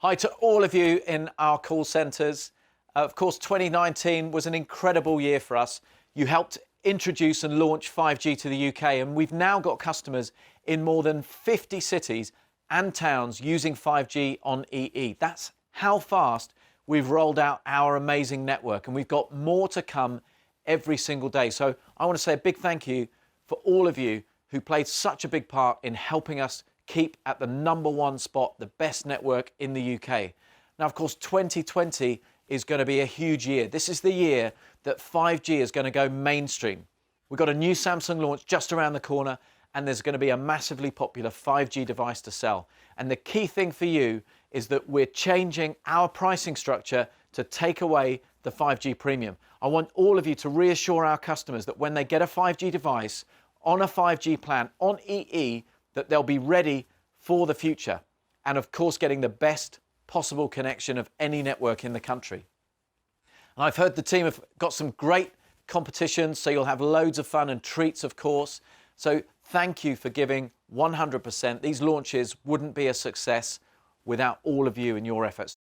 Hi to all of you in our call centres. Of course, 2019 was an incredible year for us. You helped introduce and launch 5G to the UK, and we've now got customers in more than 50 cities and towns using 5G on EE. That's how fast we've rolled out our amazing network, and we've got more to come every single day. So I want to say a big thank you for all of you who played such a big part in helping us keep at the #1 spot, the best network in the UK. Now, of course, 2020 is going to be a huge year. This is the year that 5G is going to go mainstream. We've got a new Samsung launch just around the corner, and there's going to be a massively popular 5G device to sell. And the key thing for you is that we're changing our pricing structure to take away the 5G premium. I want all of you to reassure our customers that when they get a 5G device on a 5G plan on EE, that they'll be ready for the future. And of course, getting the best possible connection of any network in the country. And I've heard the team have got some great competitions, so you'll have loads of fun and treats, of course. So thank you for giving 100%. These launches wouldn't be a success without all of you and your efforts.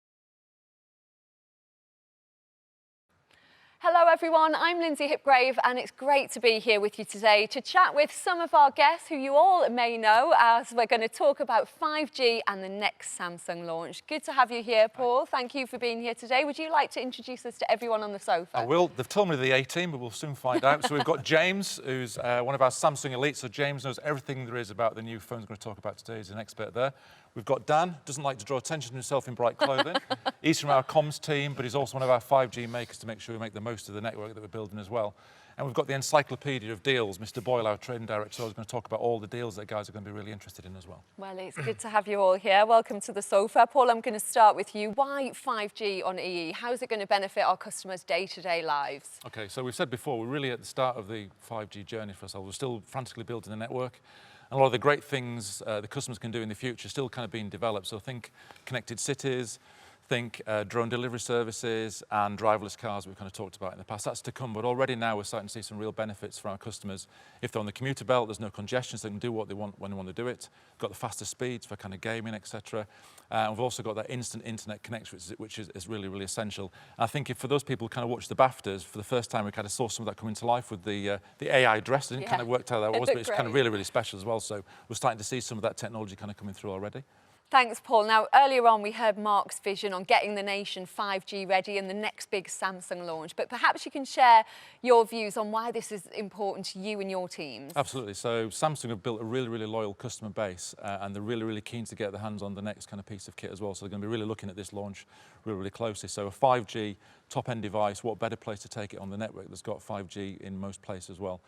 Hello everyone, I'm Lindsay Hipgrave and it's great to be here with you today to chat with some of our guests who you all may know as we're going to talk about 5G and the next Samsung launch. Good to have you here, Paul. Thank you for being here today. Would you like to introduce us to everyone on the sofa? I will. They've told me the A-team, but we'll soon find out. So we've got James, who's one of our Samsung elites. So James knows everything there is about the new phones we're going to talk about today. He's an expert there. We've got Dan, doesn't like to draw attention to himself in bright clothing. He's from our comms team, but he's also one of our 5G makers to make sure we make the most of the network that we're building as well. And we've got the encyclopedia of deals, Mr. Boyle, our trading director, who's going to talk about all the deals that guys are going to be really interested in as well. Well, it's good to have you all here. Welcome to the sofa. Paul, I'm going to start with you. Why 5G on EE? How is it going to benefit our customers' day-to-day lives? Okay, so we've said before, we're really at the start of the 5G journey for ourselves. We're still frantically building the network. And a lot of the great things the customers can do in the future are still kind of being developed. So think connected cities, think drone delivery services and driverless cars we've kind of talked about in the past. That's to come, but already now we're starting to see some real benefits for our customers. If they're on the commuter belt, there's no congestion, so they can do what they want when they want to do it. Got the faster speeds for kind of gaming, etc. And we've also got that instant internet connection, which is really, really essential. And I think if for those people who kind of watch the BAFTAs, for the first time we kind of saw some of that coming to life with the AI dress. It didn't kind of work out how that was, but it's kind of really, really special as well. So we're starting to see some of that technology kind of coming through already. Thanks, Paul. Now, earlier on, we heard Mark's vision on getting the nation 5G ready and the next big Samsung launch. But perhaps you can share your views on why this is important to you and your teams. Absolutely. So Samsung have built a really, really loyal customer base and they're really, really keen to get their hands on the next kind of piece of kit as well. So they're going to be really looking at this launch really, really closely. So a 5G top-end device, what better place to take it on the network that's got 5G in most places as well.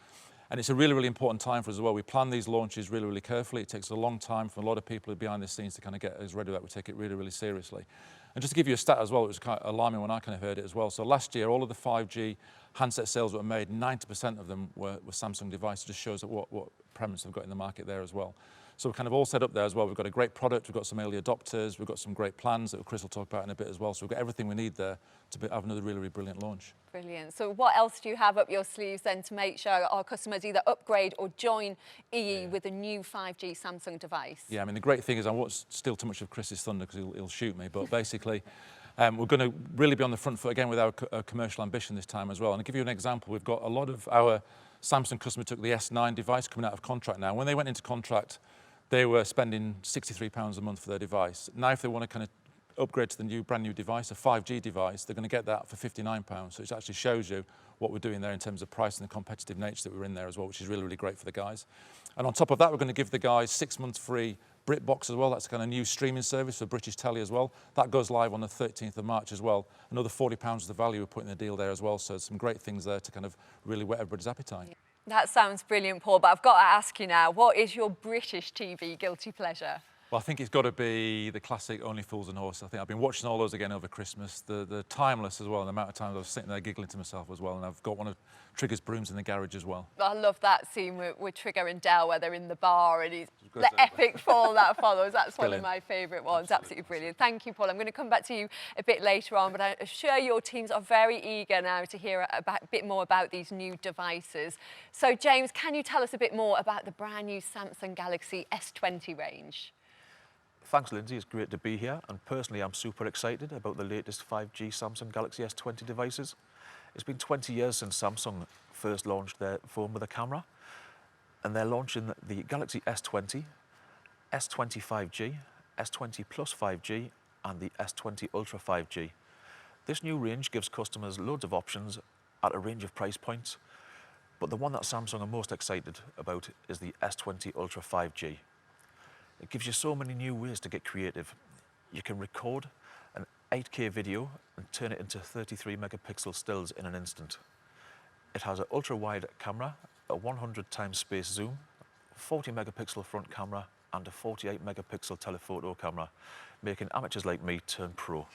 And it's a really, really important time for us as well. We plan these launches really, really carefully. It takes a long time for a lot of people behind the scenes to kind of get us ready that we take it really, really seriously. And just to give you a stat as well, it was kind of alarming when I kind of heard it as well. So last year, all of the 5G handset sales that were made, 90% of them were Samsung devices. Just shows that what premise they've got in the market there as well. So we're kind of all set up there as well. We've got a great product, we've got some early adopters, we've got some great plans that Chris will talk about in a bit as well. So we've got everything we need there to have another really, really brilliant launch. Brilliant. So what else do you have up your sleeves then to make sure our customers either upgrade or join EE with a new 5G Samsung device? Yeah, I mean, the great thing is I won't steal too much of Chris's thunder because he'll shoot me, but basically we're going to really be on the front foot again with our commercial ambition this time as well. And to give you an example, we've got a lot of our Samsung customers took the S9 device coming out of contract now. When they went into contract, they were spending £63 a month for their device. Now, if they want to kind of upgrade to the brand new device, a 5G device, they're going to get that for £59. So it actually shows you what we're doing there in terms of price and the competitive nature that we're in there as well, which is really, really great for the guys. And on top of that, we're going to give the guys 6 months free BritBox as well. That's a kind of new streaming service for British Telly as well. That goes live on the 13th of March as well. Another £40 is the value we're putting in the deal there as well. So some great things there to kind of really whet everybody's appetite. That sounds brilliant, Paul, but I've got to ask you now, what is your British TV guilty pleasure? Well, I think it's got to be the classic Only Fools and Horses. I think I've been watching all those again over Christmas. The timeless as well, and the amount of times I was sitting there giggling to myself as well. And I've got one of Trigger's brooms in the garage as well. I love that scene with Trigger and Dell where they're in the bar and the epic fall that follows. That's Brilliant. One of my favourite ones. Absolutely brilliant. Thank you, Paul. I'm going to come back to you a bit later on, but I'm sure your teams are very eager now to hear a bit more about these new devices. So, James, can you tell us a bit more about the brand new Samsung Galaxy S20 range? Thanks, Lindsay. It's great to be here. And personally, I'm super excited about the latest 5G Samsung Galaxy S20 devices. It's been 20 years since Samsung first launched their phone with a camera. And they're launching the Galaxy S20, S20 5G, S20 Plus 5G, and the S20 Ultra 5G. This new range gives customers loads of options at a range of price points. But the one that Samsung are most excited about is the S20 Ultra 5G. It gives you so many new ways to get creative. You can record an 8K video and turn it into 33 megapixel stills in an instant. It has an ultra-wide camera, a 100 times space zoom, 40 megapixel front camera, and a 48 megapixel telephoto camera, making amateurs like me turn pro.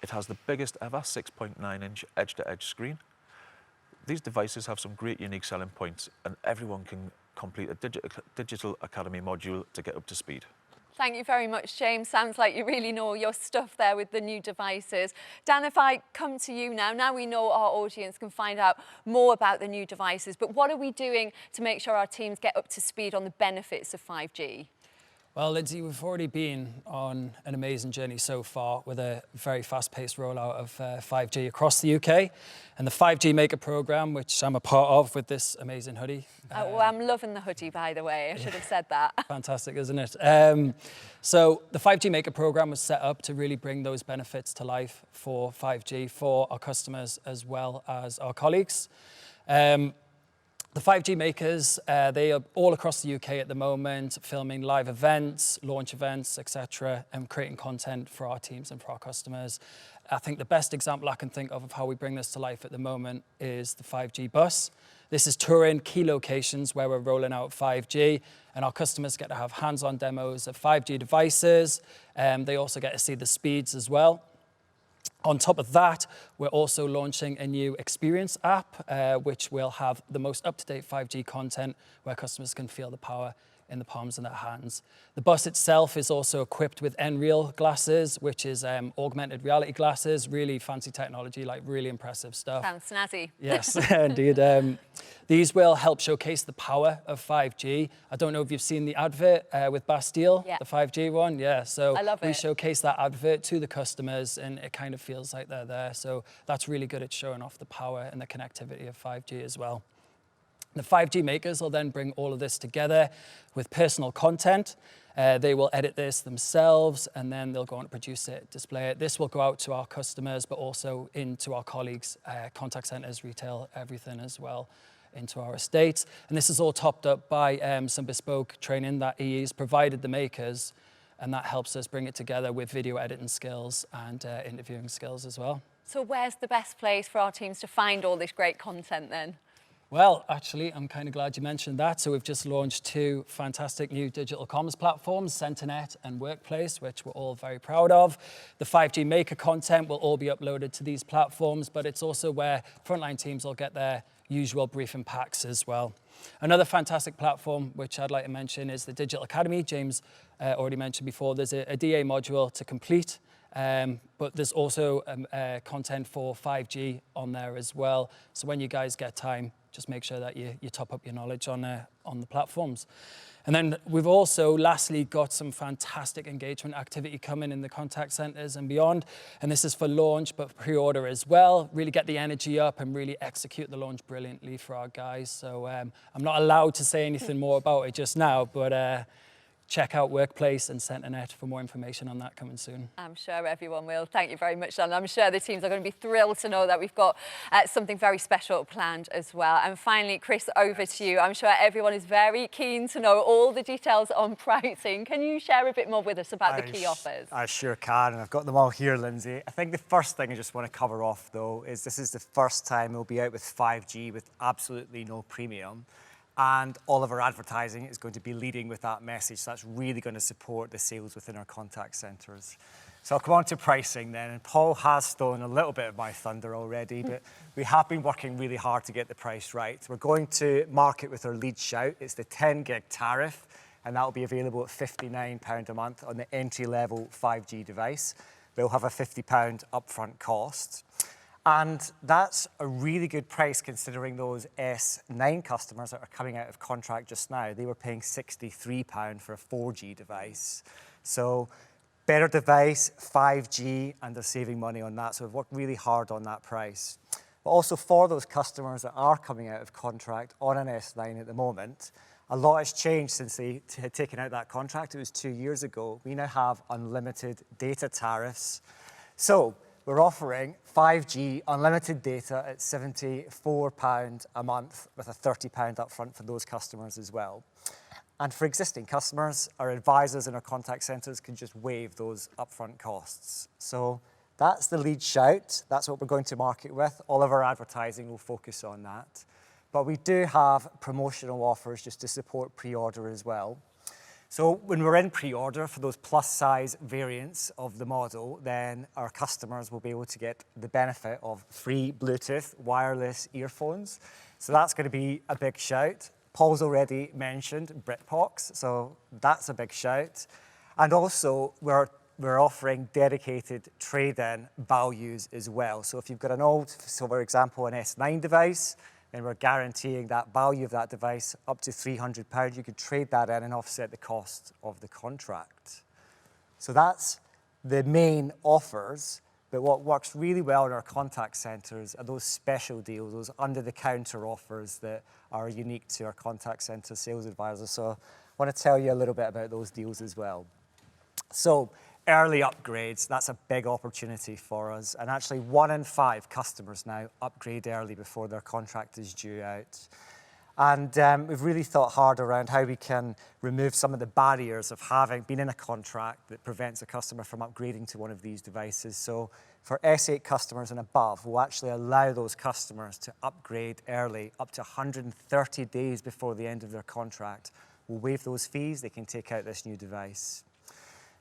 It has the biggest ever 6.9-inch edge-to-edge screen. These devices have some great unique selling points, and everyone can complete a Digital Academy module to get up to speed. Thank you very much, James. Sounds like you really know your stuff there with the new devices. Dan, if I come to you now we know our audience can find out more about the new devices, but what are we doing to make sure our teams get up to speed on the benefits of 5G? Well, Lindsay, we've already been on an amazing journey so far with a very fast-paced rollout of 5G across the UK. And the 5G Maker Programme, which I'm a part of with this amazing hoodie. Well, I'm loving the hoodie, by the way. I should have said that. Fantastic, isn't it? So the 5G Maker Programme was set up to really bring those benefits to life for 5G for our customers as well as our colleagues. The 5G makers, they are all across the UK at the moment, filming live events, launch events, etc., and creating content for our teams and for our customers. I think the best example I can think of how we bring this to life at the moment is the 5G bus. This is touring key locations where we're rolling out 5G, and our customers get to have hands-on demos of 5G devices. They also get to see the speeds as well. On top of that, we're also launching a new experience app, which will have the most up-to-date 5G content where customers can feel the power in the palms of their hands. The bus itself is also equipped with Nreal glasses, which is augmented reality glasses, really fancy technology, like really impressive stuff. Sounds snazzy. Yes, indeed. These will help showcase the power of 5G. I don't know if you've seen the advert with Bastille, Yeah. the 5G one. Yeah, so I love we it. showcase that advert to the customers, and it kind of feels like they're there. So that's really good at showing off the power and the connectivity of 5G as well. The 5G makers will then bring all of this together with personal content. They will edit this themselves, and then they'll go on to produce it, display it. This will go out to our customers, but also into our colleagues, contact centers, retail, everything as well, into our estates. And this is all topped up by some bespoke training that EE's provided the makers, and that helps us bring it together with video editing skills and interviewing skills as well. So where's the best place for our teams to find all this great content then? Well, actually, I'm kind of glad you mentioned that. So we've just launched two fantastic new digital commerce platforms, Centrenet and Workplace, which we're all very proud of. The 5G Maker content will all be uploaded to these platforms, but it's also where frontline teams will get their usual briefing packs as well. Another fantastic platform, which I'd like to mention, is the Digital Academy. James already mentioned before, there's a DA module to complete. But there's also content for 5G on there as well. So when you guys get time, just make sure that you top up your knowledge on the platforms. And then we've also, lastly, got some fantastic engagement activity coming in the contact centers and beyond. And this is for launch, but pre-order as well. Really get the energy up and really execute the launch brilliantly for our guys. So I'm not allowed to say anything more about it just now, but check out Workplace and Centrenet for more information on that coming soon. I'm sure everyone will. Thank you very much, Dan. I'm sure the teams are going to be thrilled to know that we've got something very special planned as well. And finally, Chris, over to you. I'm sure everyone is very keen to know all the details on pricing. Can you share a bit more with us about the key offers? I sure can, and I've got them all here, Lindsay. I think the first thing I just want to cover off, though, is this is the first time we'll be out with 5G with absolutely no premium. And all of our advertising is going to be leading with that message. So that's really going to support the sales within our contact centres. So I'll come on to pricing then. And Paul has stolen a little bit of my thunder already, but we have been working really hard to get the price right. We're going to market with our lead shout. It's the 10 gig tariff, and that will be available at £59 a month on the entry-level 5G device. They'll have a £50 upfront cost. And that's a really good price considering those S9 customers that are coming out of contract just now. They were paying £63 for a 4G device. So better device, 5G, and they're saving money on that. So we've worked really hard on that price. But also for those customers that are coming out of contract on an S9 at the moment, a lot has changed since they had taken out that contract. It was 2 years ago. We now have unlimited data tariffs. So we're offering 5G unlimited data at £74 a month with a £30 upfront for those customers as well. And for existing customers, our advisors in our contact centres can just waive those upfront costs. So that's the lead shout. That's what we're going to market with. All of our advertising will focus on that. But we do have promotional offers just to support pre-order as well. So when we're in pre-order for those plus size variants of the model, then our customers will be able to get the benefit of free Bluetooth wireless earphones. So that's going to be a big shout. Paul's already mentioned BritBox, so that's a big shout. And also we're offering dedicated trade-in values as well. So if you've got an old, so for example, an S9 device, then we're guaranteeing that value of that device up to £300. You could trade that in and offset the cost of the contract. So that's the main offers. But what works really well in our contact centres are those special deals, those under-the-counter offers that are unique to our contact centre sales advisors. So I want to tell you a little bit about those deals as well. So early upgrades, that's a big opportunity for us. And actually 1 in 5 customers now upgrade early before their contract is due out. And we've really thought hard around how we can remove some of the barriers of having been in a contract that prevents a customer from upgrading to one of these devices. So for S8 customers and above, we'll actually allow those customers to upgrade early, up to 130 days before the end of their contract. We'll waive those fees, they can take out this new device.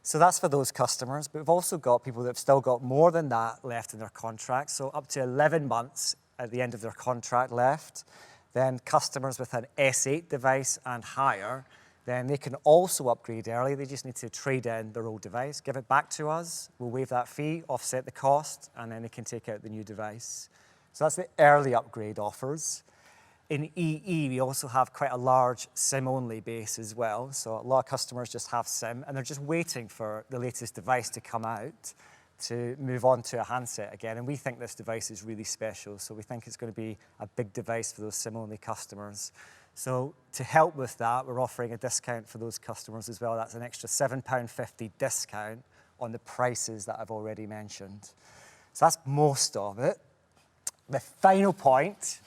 So that's for those customers, but we've also got people that have still got more than that left in their contract, so up to 11 months at the end of their contract left. Then customers with an S8 device and higher, then they can also upgrade early. They just need to trade in their old device, give it back to us, we'll waive that fee, offset the cost, and then they can take out the new device. So that's the early upgrade offers. In EE, we also have quite a large SIM-only base as well. So a lot of customers just have SIM, and they're just waiting for the latest device to come out to move on to a handset again. And we think this device is really special. So we think it's going to be a big device for those SIM-only customers. So to help with that, we're offering a discount for those customers as well. That's an extra £7.50 discount on the prices that I've already mentioned. So that's most of it. The final point,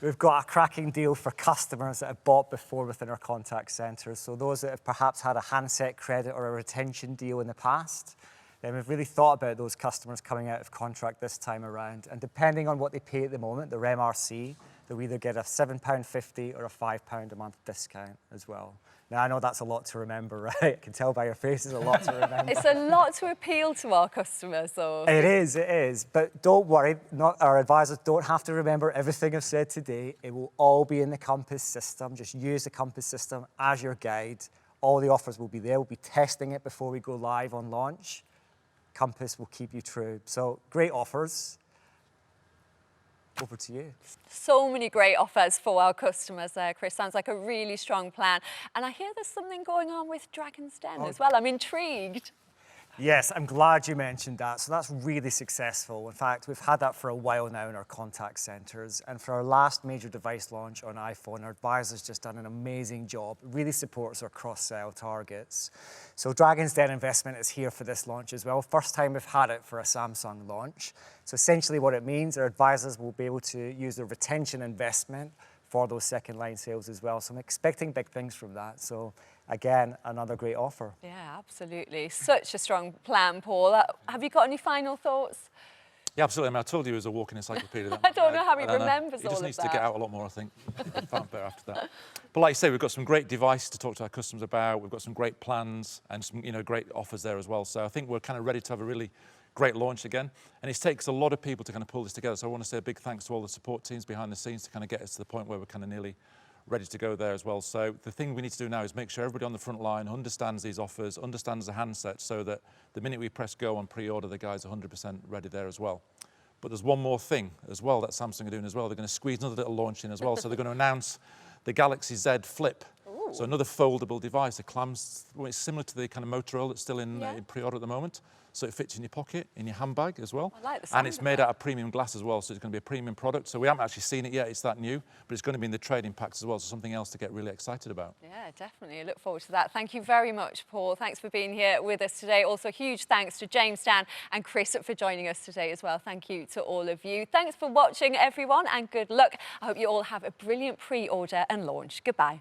we've got a cracking deal for customers that have bought before within our contact centres. So those that have perhaps had a handset credit or a retention deal in the past, then we've really thought about those customers coming out of contract this time around. And depending on what they pay at the moment, their MRC, they'll either get a £7.50 or a £5 a month discount as well. Now, I know that's a lot to remember, right? I can tell by your faces, a lot to remember. It's a lot to appeal to our customers, though. It is. But don't worry, our advisors don't have to remember everything I've said today. It will all be in the Compass system. Just use the Compass system as your guide. All the offers will be there. We'll be testing it before we go live on launch. Compass will keep you true. So great offers. Over to you. So many great offers for our customers there, Chris. Sounds like a really strong plan. And I hear there's something going on with Dragon's Den as well. I'm intrigued. Yes, I'm glad you mentioned that. So that's really successful. In fact, we've had that for a while now in our contact centres. And for our last major device launch on iPhone, our advisor's just done an amazing job. It really supports our cross-sell targets. So Dragon's Den investment is here for this launch as well. First time we've had it for a Samsung launch. So essentially what it means, our advisors will be able to use their retention investment for those second line sales as well. So I'm expecting big things from that. So again, another great offer. Yeah, absolutely. Such a strong plan, Paul. Have you got any final thoughts? Yeah, absolutely. I mean, I told you he was a walking encyclopedia. I don't know how he remembers all of that. He just needs to get out a lot more, I think. Far better after that. But like I say, we've got some great devices to talk to our customers about. We've got some great plans and some, great offers there as well. So I think we're kind of ready to have a really great launch again. And it takes a lot of people to kind of pull this together. So I want to say a big thanks to all the support teams behind the scenes to kind of get us to the point where we're kind of nearly ready to go there as well. So the thing we need to do now is make sure everybody on the front line understands these offers, understands the handset, so that the minute we press go on pre-order, the guys are 100% ready there as well. But there's one more thing as well that Samsung are doing as well. They're going to squeeze another little launch in as well. So they're going to announce the Galaxy Z Flip So another foldable device. The clam's, well, it's similar to the kind of Motorola that's still in pre-order at the moment. So it fits in your pocket, in your handbag as well. I like the sound and it's of made that. out of premium glass as well, so it's going to be a premium product. So we haven't actually seen it yet, it's that new, but it's going to be in the trading packs as well, so something else to get really excited about. Yeah, definitely. I look forward to that. Thank you very much, Paul. Thanks for being here with us today. Also, huge thanks to James, Dan and Chris for joining us today as well. Thank you to all of you. Thanks for watching, everyone, and good luck. I hope you all have a brilliant pre-order and launch. Goodbye.